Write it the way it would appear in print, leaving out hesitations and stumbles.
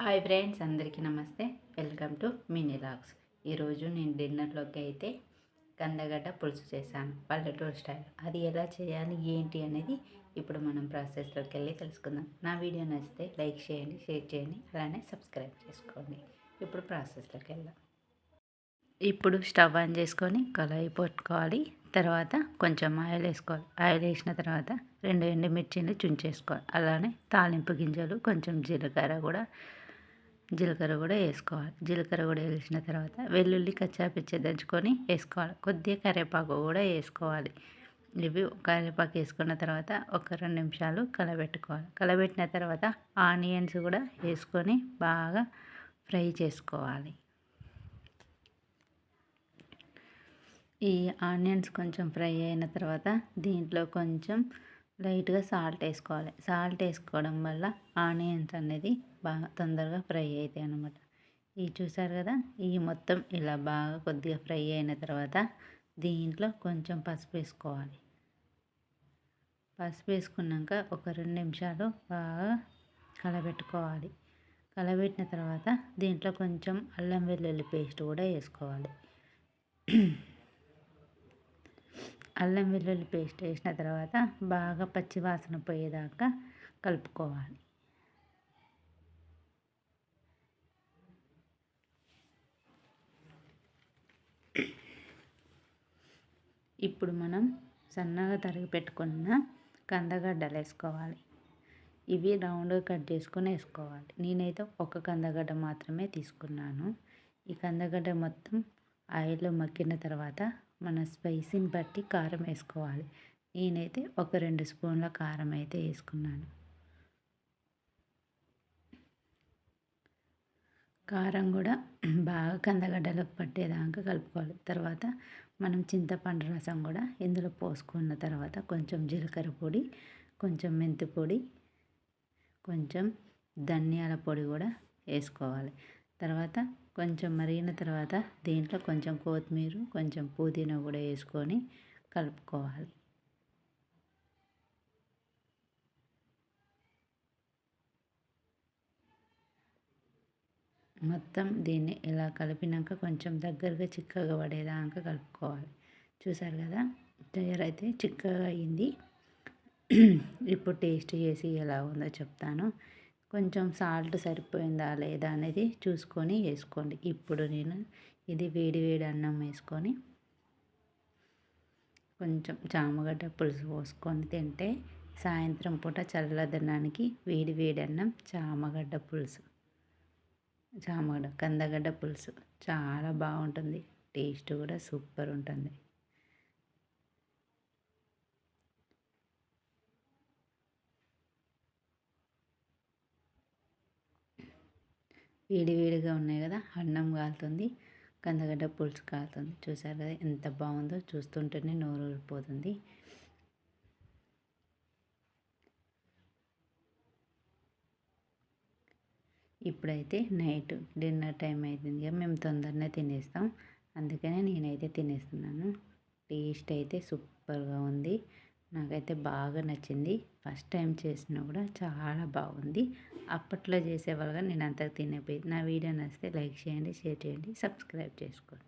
Hi friends, అందరికీ నమస్తే. Welcome to mini vlogs. ఈరోజు నేను డిన్నర్లోకి అయితే కందగడ్డ పులుసు చేశాను, పల్లెటూరు స్టైల్. అది ఎలా చేయాలి ఏంటి అనేది ఇప్పుడు మనం ప్రాసెస్లోకి వెళ్ళి తెలుసుకుందాం. నా వీడియో నచ్చితే లైక్ చేయండి, షేర్ చేయండి, అలానే సబ్స్క్రైబ్ చేసుకోండి. ఇప్పుడు ప్రాసెస్లోకి వెళ్దాం. ఇప్పుడు స్టవ్ ఆన్ చేసుకొని కళాయి పెట్టుకోవాలి. తర్వాత కొంచెం ఆయిల్ వేసుకోవాలి. ఆయిల్ వేసిన తర్వాత 2 ఎండుమిర్చిని చుంచేసుకోవాలి. అలానే తాలింపు గింజలు, కొంచెం జీలకర్ర కూడా వేసుకోవాలి. జీలకర్ర కూడా వేసిన తర్వాత వెల్లుల్లి కచ్చాపిచ్చ దంచుకొని వేసుకోవాలి. కొద్దిగా కరివేపాకు కూడా వేసుకోవాలి. ఇవి కరివేపాకు వేసుకున్న తర్వాత ఒక 2 నిమిషాలు కలబెట్టుకోవాలి. కలబెట్టిన తర్వాత ఆనియన్స్ కూడా వేసుకొని బాగా ఫ్రై చేసుకోవాలి. ఈ ఆనియన్స్ కొంచెం ఫ్రై అయిన తర్వాత దీంట్లో కొంచెం లైట్గా సాల్ట్ వేసుకోవాలి. సాల్ట్ వేసుకోవడం వల్ల ఆనియన్స్ అనేది బాగా తొందరగా ఫ్రై అవుతాయి అన్నమాట. ఇవి చూసారు కదా, ఇవి మొత్తం ఇలా బాగా కొద్దిగా ఫ్రై అయిన తర్వాత దీంట్లో కొంచెం పసుపు వేసుకోవాలి. పసుపు వేసుకున్నాక ఒక 2 నిమిషాలు బాగా కలబెట్టుకోవాలి. కలబెట్టిన తర్వాత దీంట్లో కొంచెం అల్లం వెల్లుల్లి పేస్ట్ కూడా వేసుకోవాలి. అల్లం వెల్లుల్లి పేస్ట్ వేసిన తర్వాత బాగా పచ్చి వాసన పోయేదాకా కలుపుకోవాలి. ఇప్పుడు మనం సన్నగా తరిగి పెట్టుకున్న కందగడ్డలు వేసుకోవాలి. ఇవి రౌండ్గా కట్ చేసుకొని వేసుకోవాలి. నేనైతే ఒక కందగడ్డ మాత్రమే తీసుకున్నాను. ఈ కందగడ్డ మొత్తం ఆయిల్లో మగ్గిన తర్వాత మన స్పైసీని బట్టి కారం వేసుకోవాలి. నేనైతే ఒక 2 స్పూన్ల కారం అయితే వేసుకున్నాను. కారం కూడా బాగా కందగడ్డలకు పట్టేదాకా కలుపుకోవాలి. తర్వాత మనం చింతపండు రసం కూడా ఇందులో పోసుకున్న తర్వాత కొంచెం జీలకర్ర పొడి, కొంచెం మెంతి పొడి, కొంచెం ధనియాల పొడి కూడా వేసుకోవాలి. తర్వాత కొంచెం మరిగిన తర్వాత దీంట్లో కొంచెం కొత్తిమీర, కొంచెం పుదీనా కూడా వేసుకొని కలుపుకోవాలి. మొత్తం దీన్ని ఇలా కలిపినాక కొంచెం దగ్గరగా చిక్కగా పడేదాకా కలుపుకోవాలి. చూసారు కదా, తయారైతే చిక్కగా అయింది. ఇప్పుడు టేస్ట్ చేసి ఎలా ఉందో చెప్తాను. కొంచెం సాల్ట్ సరిపోయిందా లేదా అనేది చూసుకొని వేసుకోండి. ఇప్పుడు నేను ఇది వేడి వేడి అన్నం వేసుకొని కొంచెం చామగడ్డ పులుసు పోసుకొని తింటే సాయంత్రం పూట చల్లదనానికి వేడి వేడి అన్నం కందగడ్డ పులుసు చాలా బాగుంటుంది. టేస్ట్ కూడా సూపర్ ఉంటుంది. వేడివేడిగా ఉన్నాయి కదా, అన్నం కాలుతుంది, కందగడ్డ పులుసు కాలుతుంది. చూసారు కదా ఎంత బాగుందో, చూస్తుంటేనే నోరు ఊరిపోతుంది. ఇప్పుడైతే నైట్ డిన్నర్ టైం అవుతుంది కదా, మేము తొందరనే తినేస్తాం, అందుకనే నేనైతే తినేస్తున్నాను. టేస్ట్ అయితే సూపర్గా ఉంది. నాకైతే బాగా నచ్చింది. ఫస్ట్ టైం చేసినా కూడా చాలా బాగుంది. అప్పట్లో చేసేవాళ్ళగా నేను అంతగా తినకపోయేది. నా వీడియో నచ్చితే లైక్ చేయండి, షేర్ చేయండి, సబ్స్క్రైబ్ చేసుకోండి.